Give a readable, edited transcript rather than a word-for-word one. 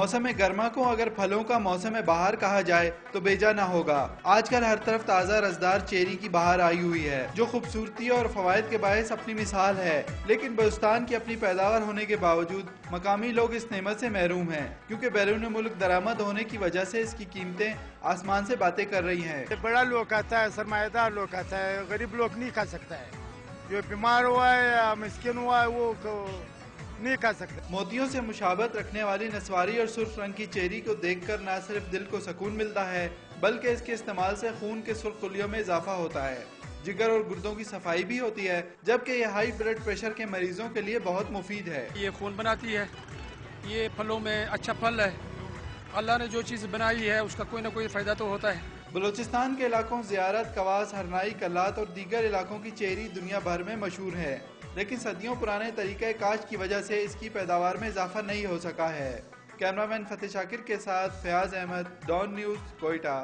موسم گرما کو اگر پھلوں کا موسم بہار کہا جائے تو بیجا نہ ہوگا۔ آج کل ہر طرف تازہ رسدار چیری کی بہار آئی ہوئی ہے، جو خوبصورتی اور فوائد کے باعث اپنی مثال ہے، لیکن بلوچستان کی اپنی پیداوار ہونے کے باوجود مقامی لوگ اس نعمت سے محروم ہیں، کیونکہ بیرون ملک درآمد ہونے کی وجہ سے اس کی قیمتیں آسمان سے باتیں کر رہی ہیں۔ بڑا لوگ آتا ہے، سرمایہ دار لوگ آتا ہے، غریب لوگ نہیں کھا سکتا ہے، جو بیمار ہوا ہے یا مسکین ہوا ہے وہ نہیں کھا سکتا۔ موتیوں سے مشابہت رکھنے والی نسواری اور سرخ رنگ کی چیری کو دیکھ کر نہ صرف دل کو سکون ملتا ہے، بلکہ اس کے استعمال سے خون کے سرخ خلیوں میں اضافہ ہوتا ہے، جگر اور گردوں کی صفائی بھی ہوتی ہے، جبکہ یہ ہائی بلڈ پریشر کے مریضوں کے لیے بہت مفید ہے۔ یہ خون بناتی ہے، یہ پھلوں میں اچھا پھل ہے، اللہ نے جو چیز بنائی ہے اس کا کوئی نہ کوئی فائدہ تو ہوتا ہے۔ بلوچستان کے علاقوں زیارت، کواس، ہرنائی، کلات اور دیگر علاقوں کی چیری دنیا بھر میں مشہور ہے، لیکن صدیوں پرانے طریقہ کاشت کی وجہ سے اس کی پیداوار میں اضافہ نہیں ہو سکا ہے۔ کیمرامین فتح شاکر کے ساتھ فیاض احمد، ڈان نیوز، کوئٹہ۔